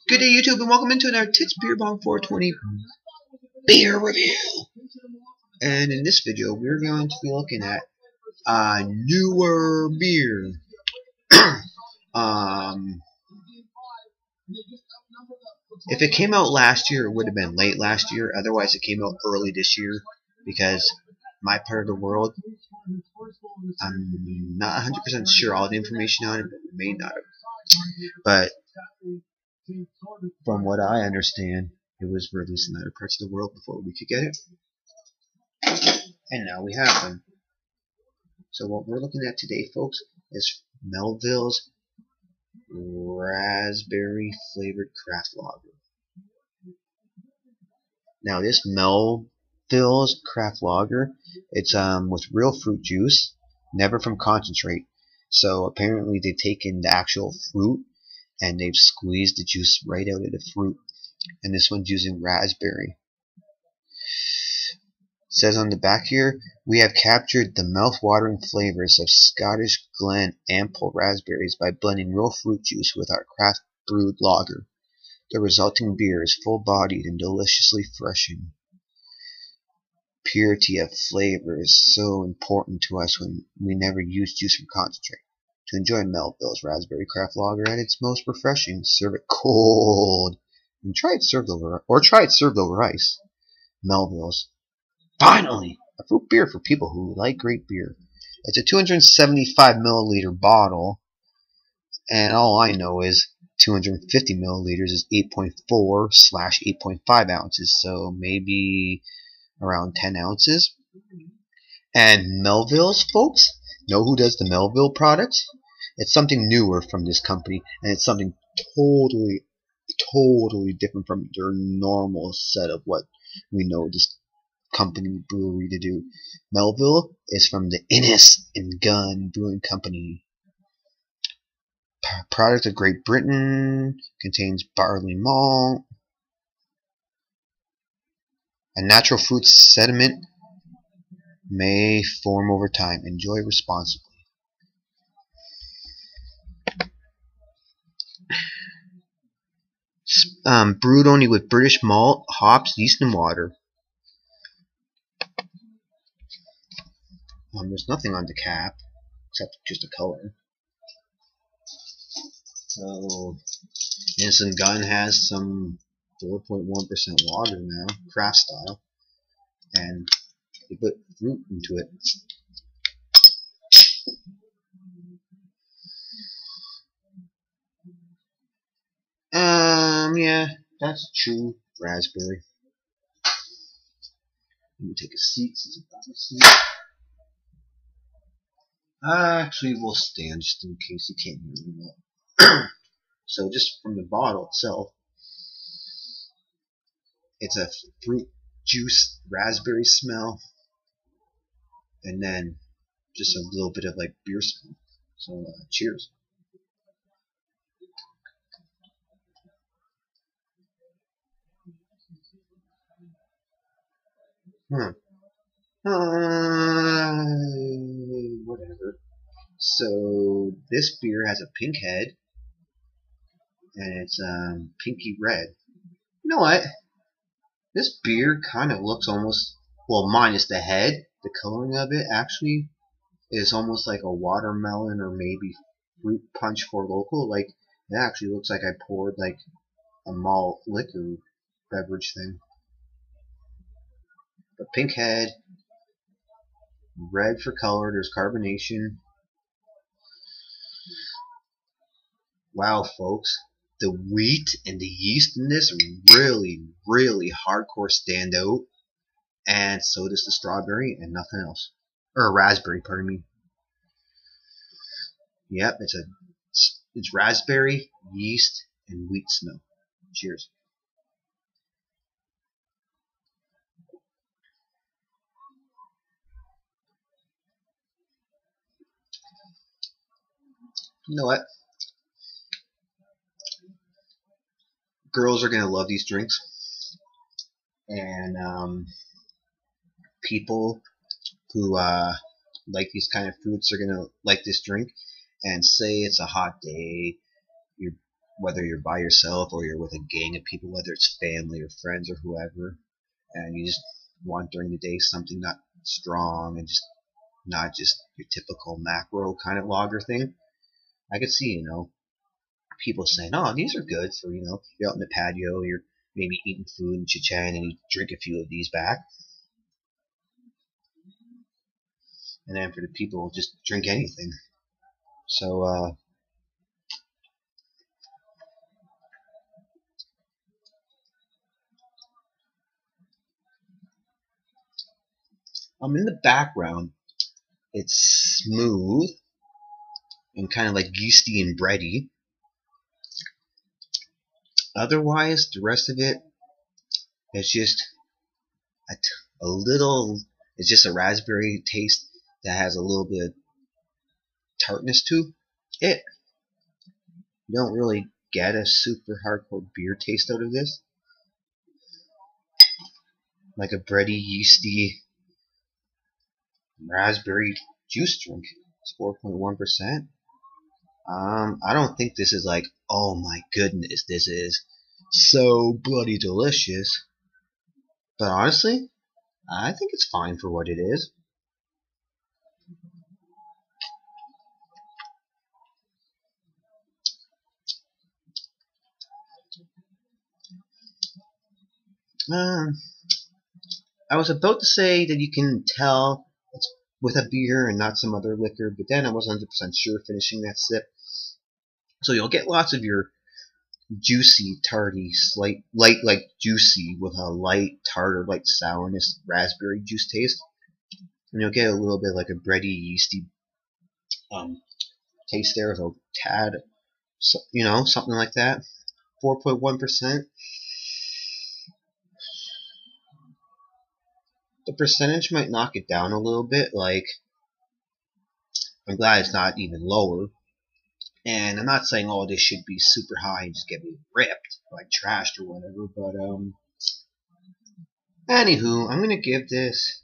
Good day, YouTube, and welcome into another Tits Beer Bong 420 beer review. And in this video, we're going to be looking at a newer beer. If it came out last year, it would have been late last year. Otherwise, it came out early this year because my part of the world, I'm not 100% sure all the information on it, but we may not have. But from what I understand, it was released in other parts of the world before we could get it. And now we have them. So what we're looking at today, folks, is Melville's raspberry flavored craft lager. Now this Melville's craft lager, it's with real fruit juice, never from concentrate. So apparently they've taken the actual fruit and they've squeezed the juice right out of the fruit. And this one's using raspberry. It says on the back here, we have captured the mouth-watering flavors of Scottish Glen ample raspberries by blending real fruit juice with our craft brewed lager. The resulting beer is full-bodied and deliciously refreshing. Purity of flavor is so important to us when we never use juice from concentrate. To enjoy Melville's raspberry craft lager at its most refreshing, serve it cold, and try it served over ice. Melville's, finally, a fruit beer for people who like great beer. It's a 275 milliliter bottle, and all I know is 250 milliliters is 8.4/8.5 ounces, so maybe around 10 ounces. And Melville's, folks, know who does the Melville products? It's something newer from this company, and it's something totally different from their normal set of what we know this company brewery to do. Melville is from the Innis and Gunn Brewing Company. Product of Great Britain, contains barley malt, a natural fruit sediment may form over time. Enjoy responsibly. Brewed only with British malt, hops, yeast, and water. There's nothing on the cap except just a color. So, Innocent Gun has some 4.1% water now, craft style, and they put fruit into it. Yeah, that's true. Raspberry. Let me take a seat since I've got a seat. Actually, we'll stand just in case you can't hear me well. So, just from the bottle itself, it's a fruit juice raspberry smell, and then just a little bit of like beer smell. So, cheers. Whatever. So this beer has a pink head, and it's pinky red. You know what? This beer kind of looks almost, well, minus the head, the coloring of it actually is almost like a watermelon or maybe fruit punch for local. Like, it actually looks like I poured like a malt liquor beverage thing. But pink head, red for color, there's carbonation. Wow, folks, the wheat and the yeast in this really hardcore stand out, and so does the strawberry and nothing else. Or raspberry, pardon me. Yep, it's raspberry, yeast, and wheat smell. Cheers. You know what? Girls are gonna love these drinks, and people who like these kind of fruits are gonna like this drink. And say it's a hot day, you're whether you're by yourself or you're with a gang of people, whether it's family or friends or whoever, and you just want during the day something not strong and just not just your typical macro kind of lager thing. I could see, people saying, "Oh, these are good for you're out in the patio, you're maybe eating food and chit-chatting, and you drink a few of these back." And then for the people who just drink anything. So in the background, it's smooth and kind of like yeasty and bready. Otherwise, the rest of it is just a little. It's just a raspberry taste that has a little bit of tartness to it. You don't really get a super hardcore beer taste out of this, like a bready, yeasty raspberry juice drink. It's 4.1%. I don't think this is like, oh my goodness, this is so bloody delicious. But honestly, I think it's fine for what it is. I was about to say that you can tell it's with a beer and not some other liquor, but then I wasn't 100% sure finishing that sip. So you'll get lots of your juicy, tarty, light like juicy with a light tart or light sourness raspberry juice taste. And you'll get a little bit like a bready, yeasty taste there with a tad, something like that. 4.1%. The percentage might knock it down a little bit. Like, I'm glad it's not even lower. And I'm not saying, oh, this should be super high and just get me ripped, like trashed or whatever. But anywho, I'm gonna give this.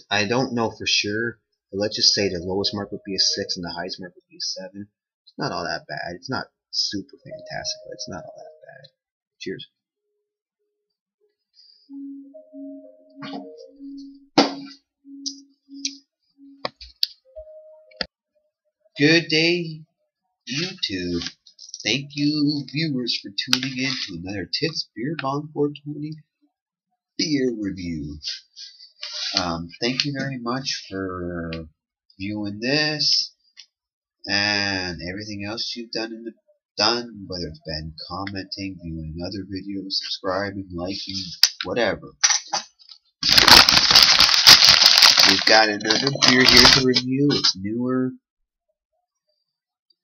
I don't know for sure, but let's just say the lowest mark would be a 6 and the highest mark would be a 7. It's not all that bad. It's not super fantastic, but it's not all that bad. Cheers. Good day, YouTube. Thank you, viewers, for tuning in to another Tits Beer Bong 420 beer review. Thank you very much for viewing this and everything else you've done whether it's been commenting, viewing other videos, subscribing, liking, whatever. We've got another beer here to review. It's newer.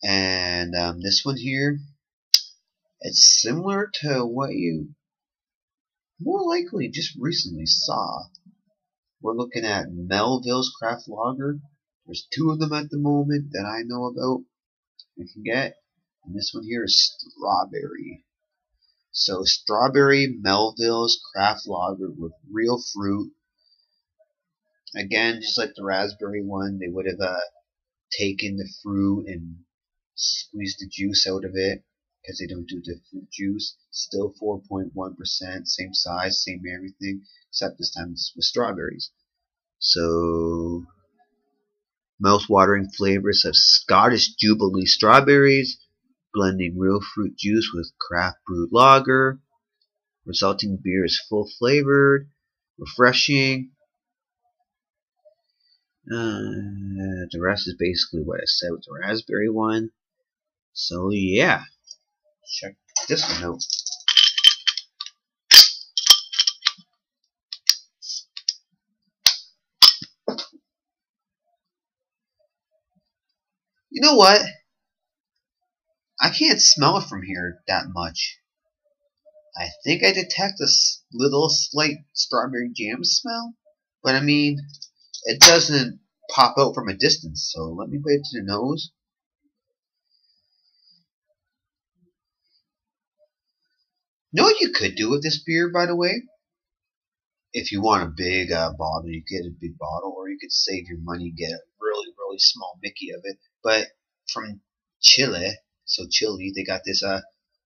And this one here, it's similar to what you more likely just recently saw. We're looking at Melville's Craft Lager. There's 2 of them at the moment that I know about you can get. And this one here is strawberry. So strawberry Melville's Craft Lager with real fruit. Again, just like the raspberry one, they would have taken the fruit and squeezed the juice out of it because they don't do the fruit juice. Still 4.1%, same size, same everything, except this time it's with strawberries. So, mouth-watering flavors of Scottish Jubilee strawberries, blending real fruit juice with craft brewed lager. Resulting beer is full flavored, refreshing. The rest is basically what I said with the raspberry one. So yeah, check this one out. You know what? I can't smell it from here that much. I think I detect a little slight strawberry jam smell, but I mean, it doesn't pop out from a distance, so let me put it to the nose. You know what you could do with this beer, by the way? If you want a big bottle, you get a big bottle, or you could save your money, get a really, really small Mickey of it. But from Chile. So Chile, they got this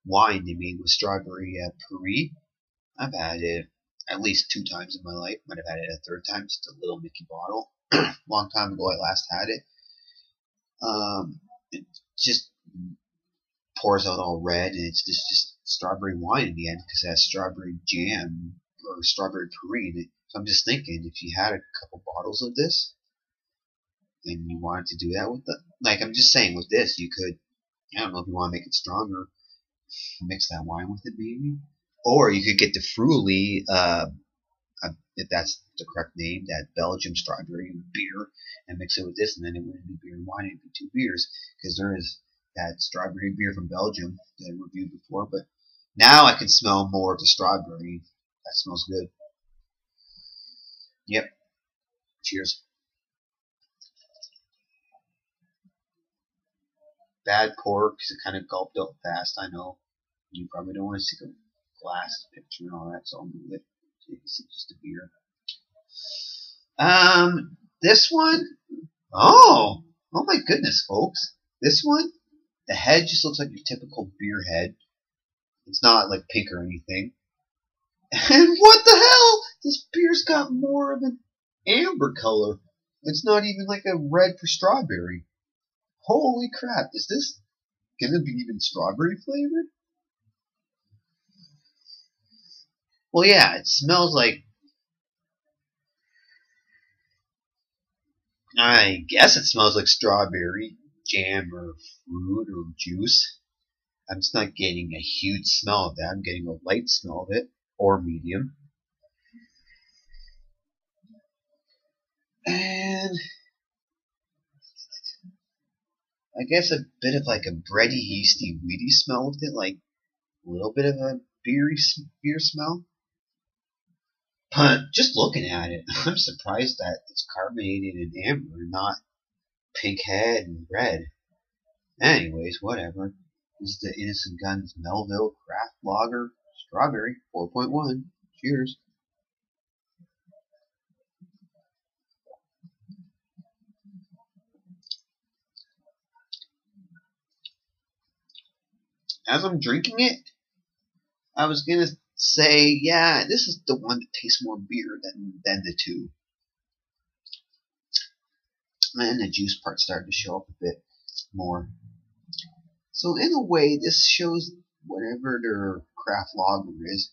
wine they made with strawberry puree. I've had it at least 2 times in my life. Might have had it a third time. Just a little Mickey bottle. Long time ago, I last had it. It just pours out all red, and it's just strawberry wine in the end because it has strawberry jam or strawberry puree in it. So I'm just thinking, if you had a couple bottles of this and you wanted to do that with it, like I'm just saying, with this, you could. I don't know if you want to make it stronger, mix that wine with it maybe, or you could get the Fruity, if that's the correct name, that Belgium strawberry beer, and mix it with this, and then it wouldn't be beer and wine; it'd be 2 beers because there is that strawberry beer from Belgium that I reviewed before. But now I can smell more of the strawberry. That smells good. Yep. Cheers. Bad pour because it kind of gulped up fast. I know you probably don't want to see the glass picture and all that, so I'll move it so you can see just the beer. This one, oh my goodness, folks. This one, the head just looks like your typical beer head. It's not like pink or anything. And what the hell? This beer's got more of an amber color. It's not even like a red for strawberry. Holy crap, is this gonna be even strawberry flavored? Well, yeah, it smells like, I guess it smells like strawberry jam or fruit or juice. I'm just not getting a huge smell of that. I'm getting a light smell of it, or medium. And I guess a bit of like a bready, yeasty, weedy smell with it, like a little bit of a beer smell. But just looking at it, I'm surprised that it's carbonated and amber, not pink head and red. Anyways, whatever. This is the Innocent Guns Melville Craft Lager Strawberry 4.1. Cheers. As I'm drinking it, I was gonna say, yeah, this is the one that tastes more beer than the two. And the juice part started to show up a bit more. So in a way, this shows whatever their craft lager is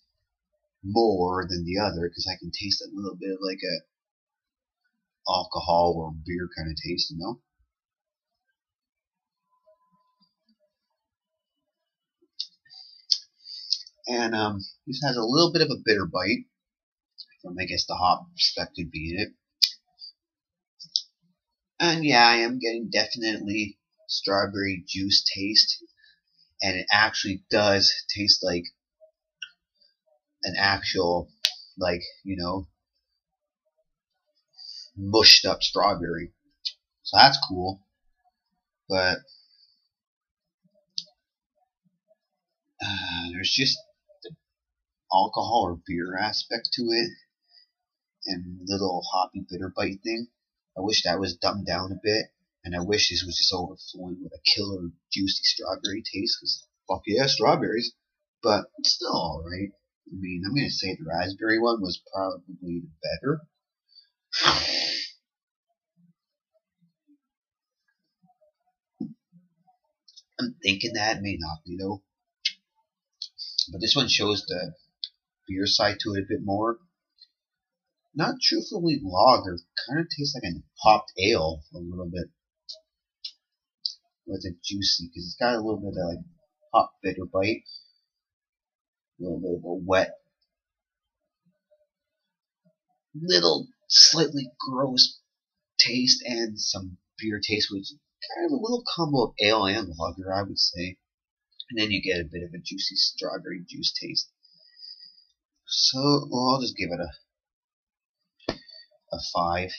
more than the other, because I can taste a little bit of like a alcohol or beer kind of taste, you know. And this has a little bit of a bitter bite from, I guess, the hop spec could be in it. And yeah, I am getting definitely strawberry juice taste, and it actually does taste like an actual, like, you know, mushed up strawberry. So that's cool. But there's just the alcohol or beer aspect to it, and little hoppy bitter bite thing. I wish that was dumbed down a bit, and I wish this was just overflowing with a killer juicy strawberry taste, because fuck yeah, strawberries. But it's still alright. I mean, I'm gonna say the raspberry one was probably the better. I'm thinking that may not be though. But this one shows the beer side to it a bit more. Not truthfully lager, kind of tastes like a hopped ale a little bit. With it juicy, because it's got a little bit of like hop bitter bite, a little bit of a wet, little slightly gross taste, and some beer taste, which is kind of a little combo of ale and lager, I would say. And then you get a bit of a juicy strawberry juice taste. So, well, I'll just give it a 5.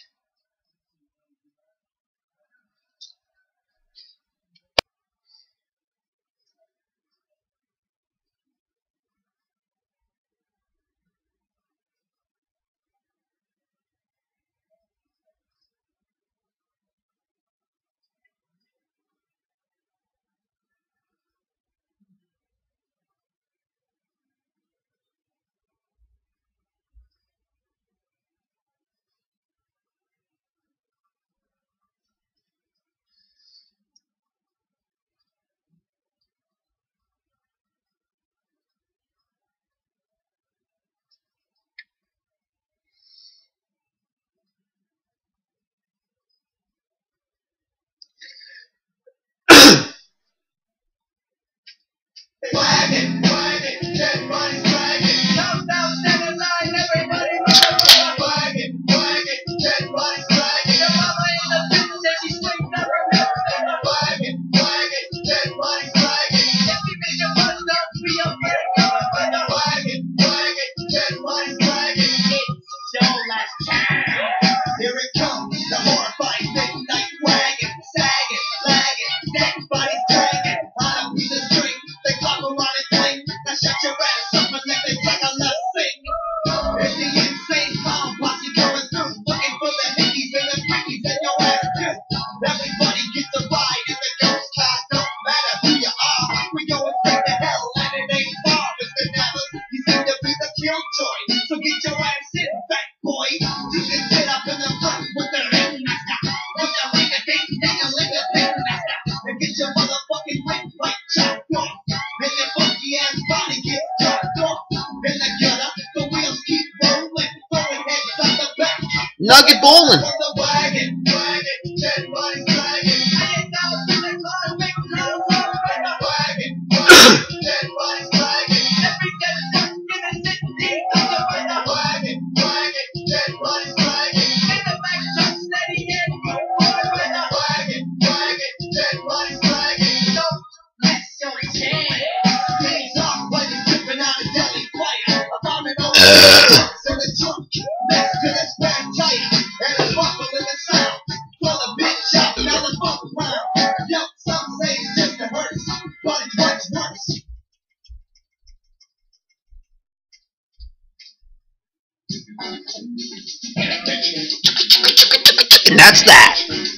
Nugget bowling. And that's that.